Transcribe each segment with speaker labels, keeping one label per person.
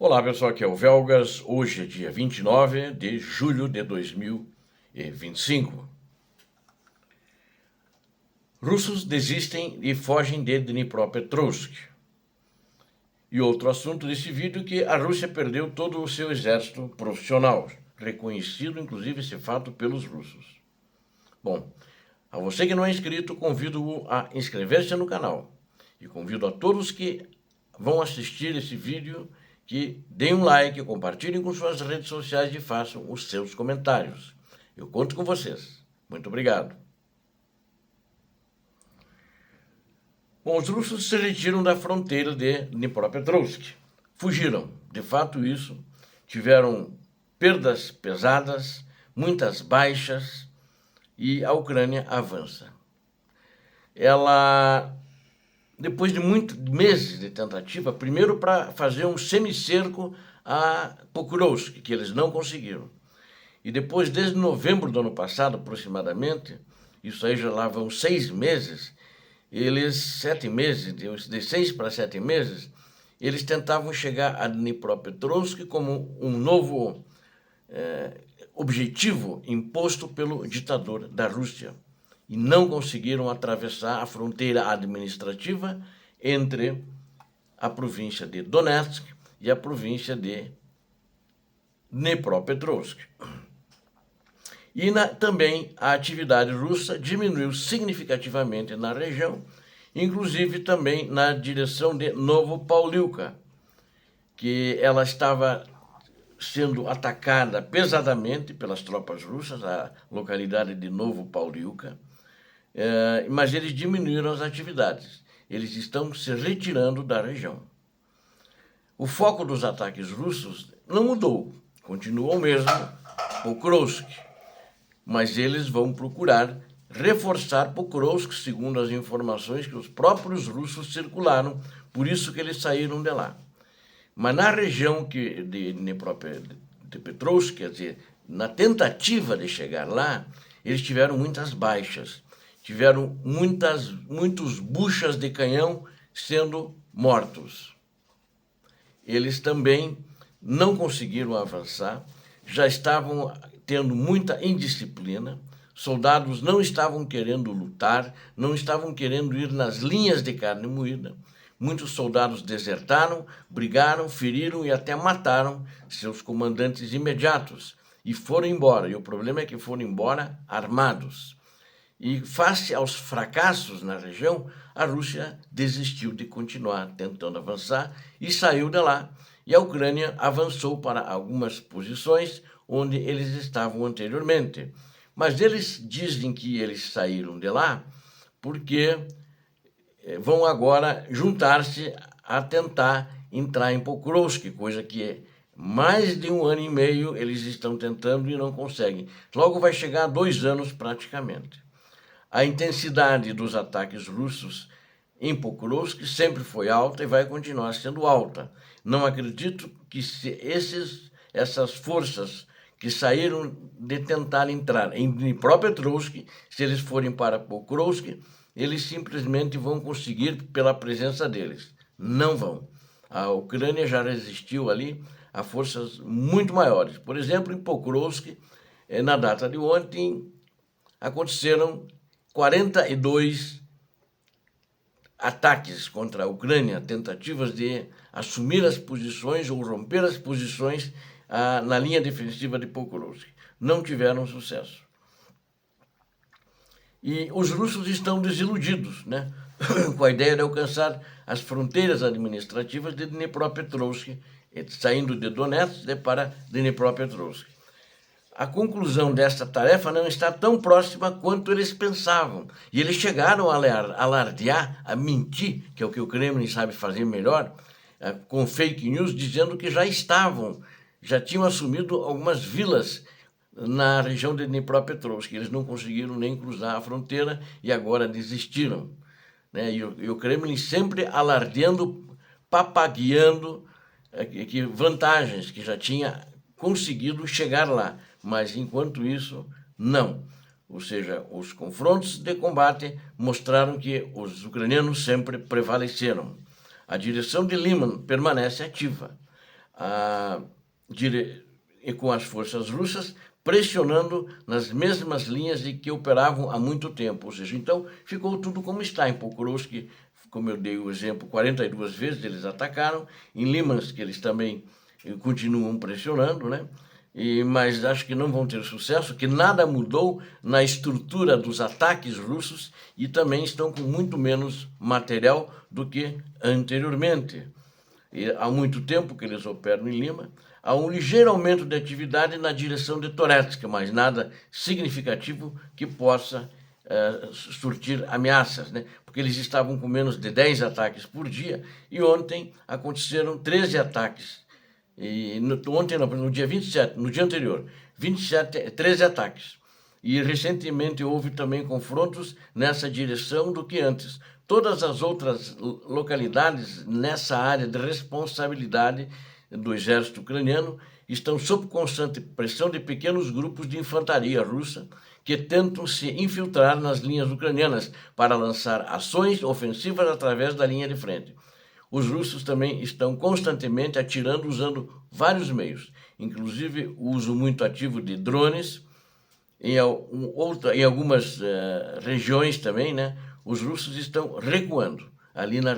Speaker 1: Olá pessoal, aqui é o Velgas. Hoje é dia 29 de julho de 2025. Russos desistem e fogem de Dnipropetrovsk. E outro assunto desse vídeo é que a Rússia perdeu todo o seu exército profissional, reconhecido inclusive esse fato pelos russos. Bom, a você que não é inscrito, convido-o a inscrever-se no canal. E convido a todos que vão assistir esse vídeo que deem um like, compartilhem com suas redes sociais e façam os seus comentários. Eu conto com vocês. Muito obrigado. Bom, os russos se retiram da fronteira de Dnipropetrovsk. Fugiram. De fato, isso. Tiveram perdas pesadas, muitas baixas e a Ucrânia avança. Ela, depois de muitos meses de tentativa, primeiro para fazer um semicerco a Pokrovsk, que eles não conseguiram. E depois, desde novembro do ano passado, aproximadamente, isso aí já lá vão 6 meses, eles, 7 meses, de 6 para 7 meses, eles tentavam chegar a Dnipropetrovsk como um novo objetivo imposto pelo ditador da Rússia. E não conseguiram atravessar a fronteira administrativa entre a província de Donetsk e a província de Dnipropetrovsk. E também a atividade russa diminuiu significativamente na região, inclusive também na direção de Novopauliuka, que ela estava sendo atacada pesadamente pelas tropas russas, a localidade de Novopauliuka, mas eles diminuíram as atividades. Eles estão se retirando da região. O foco dos ataques russos não mudou, continua o mesmo, Pokrovsk, mas eles vão procurar reforçar Pokrovsk, segundo as informações que os próprios russos circularam, por isso que eles saíram de lá. Mas na região de Dnipropetrovsk, quer dizer, na tentativa de chegar lá, eles tiveram muitas baixas, tiveram muitos buchas de canhão sendo mortos. Eles também não conseguiram avançar, já estavam tendo muita indisciplina, soldados não estavam querendo lutar, não estavam querendo ir nas linhas de carne moída. Muitos soldados desertaram, brigaram, feriram e até mataram seus comandantes imediatos e foram embora. E o problema é que foram embora armados. E face aos fracassos na região, a Rússia desistiu de continuar tentando avançar e saiu de lá. E a Ucrânia avançou para algumas posições onde eles estavam anteriormente. Mas eles dizem que eles saíram de lá porque vão agora juntar-se a tentar entrar em Pokrovsk, coisa que mais de 1 ano e meio eles estão tentando e não conseguem. Logo vai chegar a 2 anos praticamente. A intensidade dos ataques russos em Pokrovsk sempre foi alta e vai continuar sendo alta. Não acredito que se essas forças que saíram de tentar entrar em Dnipropetrovsk, se eles forem para Pokrovsk, eles simplesmente vão conseguir pela presença deles. Não vão. A Ucrânia já resistiu ali a forças muito maiores. Por exemplo, em Pokrovsk, na data de ontem, aconteceram 42 ataques contra a Ucrânia, tentativas de assumir as posições ou romper as posições na linha defensiva de Pokrovsk. Não tiveram sucesso. E os russos estão desiludidos, né? Com a ideia de alcançar as fronteiras administrativas de Dnipropetrovsk, saindo de Donetsk para Dnipropetrovsk. A conclusão desta tarefa não está tão próxima quanto eles pensavam. E eles chegaram a alardear, a mentir, que é o que o Kremlin sabe fazer melhor, com fake news, dizendo que já tinham assumido algumas vilas na região de Dnipropetrovsk. Eles não conseguiram nem cruzar a fronteira e agora desistiram. Né? E o Kremlin sempre alardeando, papagueando que vantagens, que já tinha conseguido chegar lá. Mas, enquanto isso, não. Ou seja, os confrontos de combate mostraram que os ucranianos sempre prevaleceram. A direção de Liman permanece ativa. e com as forças russas pressionando nas mesmas linhas de que operavam há muito tempo. Ou seja, então ficou tudo como está. Em Pokrovsk, como eu dei o exemplo, 42 vezes eles atacaram. Em Limansk, eles também continuam pressionando, né? Mas acho que não vão ter sucesso, que nada mudou na estrutura dos ataques russos e também estão com muito menos material do que anteriormente. E há muito tempo que eles operam em Lima. Há um ligeiro aumento de atividade na direção de Toretsk, mas nada significativo que possa surtir ameaças, né? Porque eles estavam com menos de 10 ataques por dia e ontem aconteceram 13 ataques. Ontem, não, no dia 27, no dia anterior, 13 ataques. E recentemente houve também confrontos nessa direção do que antes. Todas as outras localidades nessa área de responsabilidade do exército ucraniano estão sob constante pressão de pequenos grupos de infantaria russa que tentam se infiltrar nas linhas ucranianas para lançar ações ofensivas através da linha de frente. Os russos também estão constantemente atirando usando vários meios, inclusive o uso muito ativo de drones. Em algumas regiões também, né, os russos estão recuando. Ali na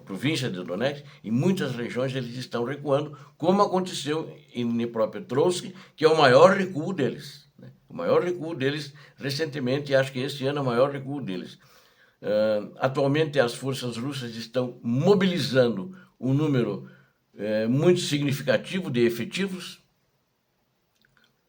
Speaker 1: província de Donetsk, em muitas regiões eles estão recuando, como aconteceu em Dnipropetrovsk, que é o maior recuo deles. Né? O maior recuo deles recentemente, e acho que esse ano é o maior recuo deles. Atualmente as forças russas estão mobilizando um número muito significativo de efetivos,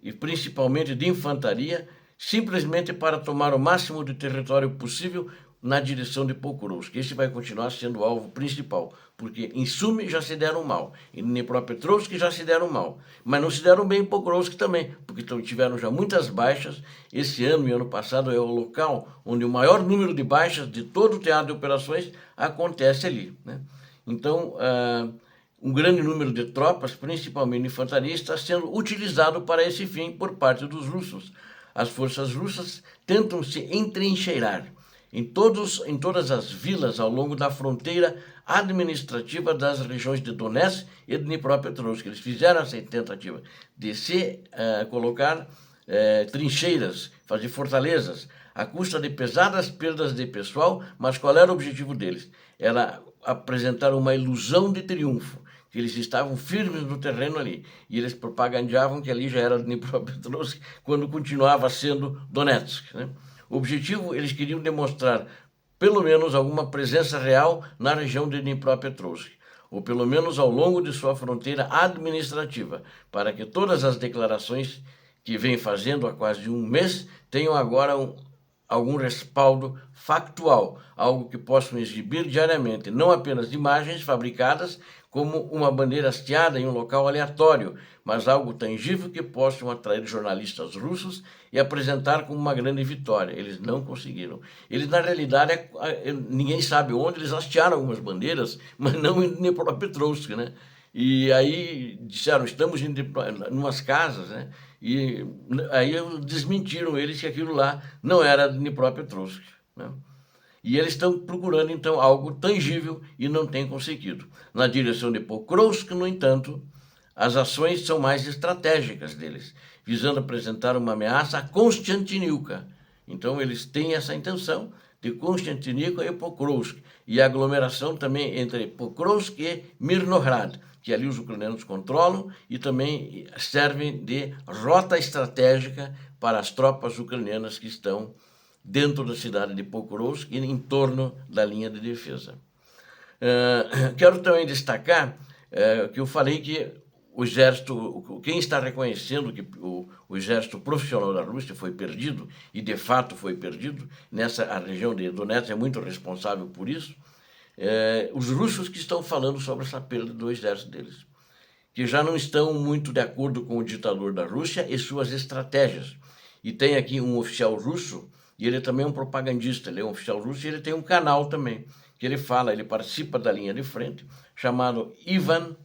Speaker 1: e principalmente de infantaria, simplesmente para tomar o máximo de território possível na direção de Pokrovsk. Esse vai continuar sendo o alvo principal, porque em Sumy já se deram mal, em Dnipropetrovsk já se deram mal, mas não se deram bem em Pokrovsk também, porque tiveram já muitas baixas. Esse ano e ano passado é o local onde o maior número de baixas de todo o teatro de operações acontece ali, né? Então, um grande número de tropas, principalmente infantaria, está sendo utilizado para esse fim por parte dos russos. As forças russas tentam se entrincheirar em todas as vilas ao longo da fronteira administrativa das regiões de Donetsk e de Dnipropetrovsk. Eles fizeram essa tentativa de se colocar trincheiras, fazer fortalezas, à custa de pesadas perdas de pessoal, mas qual era o objetivo deles? Era apresentar uma ilusão de triunfo, que eles estavam firmes no terreno ali, e eles propagandeavam que ali já era Dnipropetrovsk, quando continuava sendo Donetsk, né? O objetivo, eles queriam demonstrar pelo menos alguma presença real na região de Dnipropetrovsk, ou pelo menos ao longo de sua fronteira administrativa, para que todas as declarações que vem fazendo há quase um mês tenham agora algum respaldo factual, algo que possam exibir diariamente, não apenas imagens fabricadas como uma bandeira hasteada em um local aleatório, mas algo tangível que possam atrair jornalistas russos e apresentar como uma grande vitória. Eles não conseguiram. Eles, na realidade, ninguém sabe onde, eles hastearam algumas bandeiras, mas não em Dnipropetrovsk, né? E aí disseram, estamos em umas casas, né? E aí desmentiram eles que aquilo lá não era Dnipropetrovsk, né? E eles estão procurando, então, algo tangível e não têm conseguido. Na direção de Pokrovsk, no entanto, as ações são mais estratégicas deles, visando apresentar uma ameaça a Konstantinivka. Então, eles têm essa intenção de Konstantinivka e Pokrovsk, e a aglomeração também entre Pokrovsk e Mirnohrad, que ali os ucranianos controlam e também servem de rota estratégica para as tropas ucranianas que estão dentro da cidade de Pokrovsk e em torno da linha de defesa. Quero também destacar que eu falei que o exército, quem está reconhecendo que o exército profissional da Rússia foi perdido, e de fato foi perdido, a região de Donetsk é muito responsável por isso, os russos que estão falando sobre essa perda do exército deles, que já não estão muito de acordo com o ditador da Rússia e suas estratégias. E tem aqui um oficial russo, e ele também é um propagandista, ele é um oficial russo e ele tem um canal também, que ele participa da linha de frente, chamado Ivan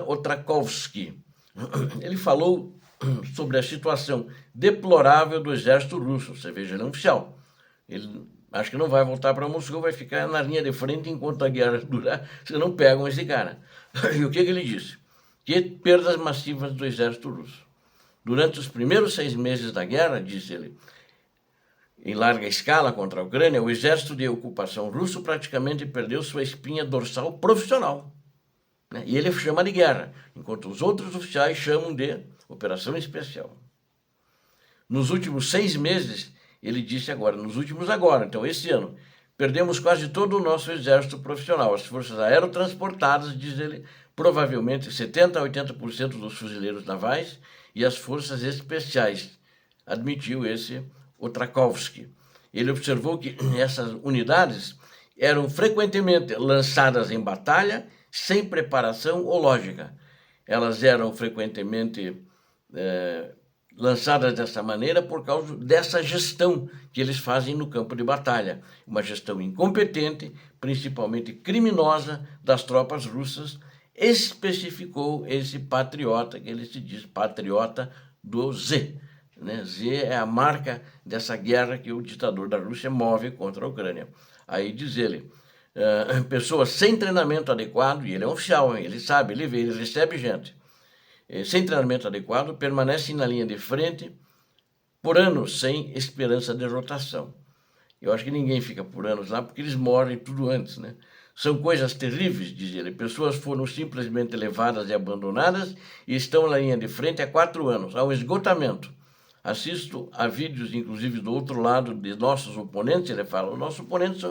Speaker 1: Otrakovsky. Ele falou sobre a situação deplorável do exército russo. Você veja, ele é um oficial. Ele Acho que não vai voltar para Moscou, vai ficar na linha de frente enquanto a guerra durar, se não pegam esse cara. E o que ele disse? Que perdas massivas do exército russo. Durante os primeiros 6 meses da guerra, disse ele, em larga escala contra a Ucrânia, o exército de ocupação russo praticamente perdeu sua espinha dorsal profissional. Né? E ele chama de guerra, enquanto os outros oficiais chamam de operação especial. Nos últimos 6 meses, ele disse agora, então esse ano, perdemos quase todo o nosso exército profissional. As forças aerotransportadas, diz ele, provavelmente 70% a 80% dos fuzileiros navais e as forças especiais, admitiu esse Otrakovsky. Ele observou que essas unidades eram frequentemente lançadas em batalha sem preparação ou lógica. Elas eram frequentemente lançadas dessa maneira por causa dessa gestão que eles fazem no campo de batalha. Uma gestão incompetente, principalmente criminosa, das tropas russas, especificou esse patriota, que ele se diz patriota do Z. Né? Z é a marca dessa guerra que o ditador da Rússia move contra a Ucrânia. Aí diz ele, pessoas sem treinamento adequado, e ele é um oficial, ele sabe, ele vê, ele recebe gente, sem treinamento adequado, permanecem na linha de frente por anos sem esperança de rotação. Eu acho que ninguém fica por anos lá, porque eles morrem tudo antes, né? São coisas terríveis, diz ele. Pessoas foram simplesmente levadas e abandonadas e estão na linha de frente há 4 anos. Há um esgotamento. Assisto a vídeos, inclusive, do outro lado de nossos oponentes. Ele fala, os nossos oponentes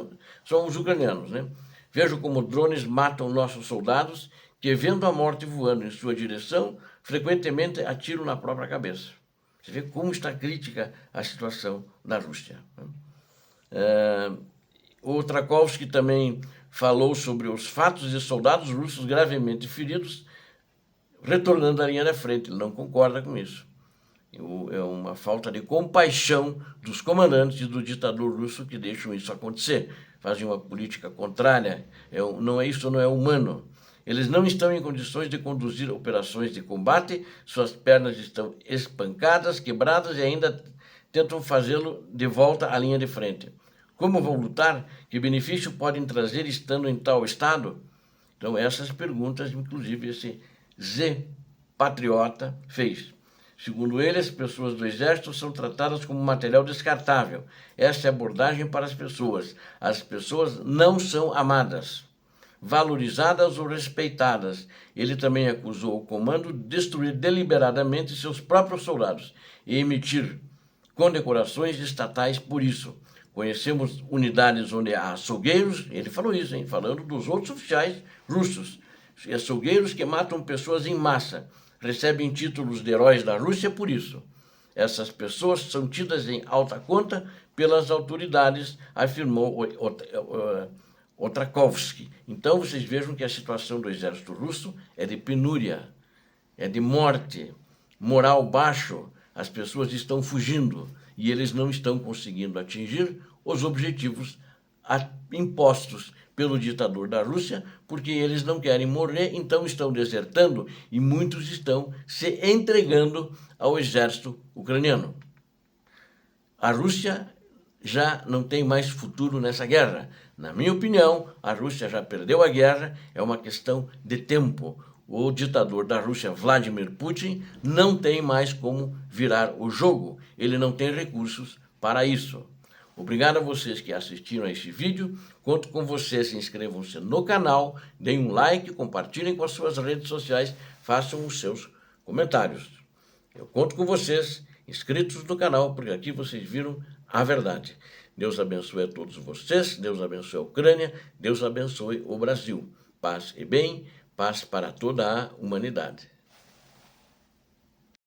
Speaker 1: são os ucranianos, né? Vejo como drones matam nossos soldados que, vendo a morte voando em sua direção, frequentemente atiram na própria cabeça. Você vê como está crítica a situação da Rússia. O Trakovsky também falou sobre os fatos de soldados russos gravemente feridos retornando à linha da frente. Ele não concorda com isso. É uma falta de compaixão dos comandantes e do ditador russo que deixam isso acontecer. Fazem uma política contrária. Isso não é humano. Eles não estão em condições de conduzir operações de combate, suas pernas estão espancadas, quebradas e ainda tentam fazê-lo de volta à linha de frente. Como vão lutar? Que benefício podem trazer estando em tal estado? Então, essas perguntas, inclusive, esse Z patriota fez. Segundo ele, as pessoas do exército são tratadas como material descartável. Essa é a abordagem para as pessoas. As pessoas não são amadas, valorizadas ou respeitadas. Ele também acusou o comando de destruir deliberadamente seus próprios soldados e emitir condecorações estatais por isso. Conhecemos unidades onde há açougueiros, ele falou isso, falando dos outros oficiais russos, açougueiros que matam pessoas em massa, recebem títulos de heróis da Rússia por isso. Essas pessoas são tidas em alta conta pelas autoridades, afirmou Otrakovsky. Então vocês vejam que a situação do exército russo é de penúria, é de morte, moral baixo, as pessoas estão fugindo e eles não estão conseguindo atingir os objetivos impostos pelo ditador da Rússia, porque eles não querem morrer, então estão desertando e muitos estão se entregando ao exército ucraniano. A Rússia já não tem mais futuro nessa guerra. Na minha opinião, a Rússia já perdeu a guerra, é uma questão de tempo. O ditador da Rússia, Vladimir Putin, não tem mais como virar o jogo. Ele não tem recursos para isso. Obrigado a vocês que assistiram a este vídeo. Conto com vocês, inscrevam-se no canal, deem um like, compartilhem com as suas redes sociais, façam os seus comentários. Eu conto com vocês, inscritos no canal, porque aqui vocês viram a verdade. Deus abençoe a todos vocês, Deus abençoe a Ucrânia, Deus abençoe o Brasil. Paz e bem, paz para toda a humanidade.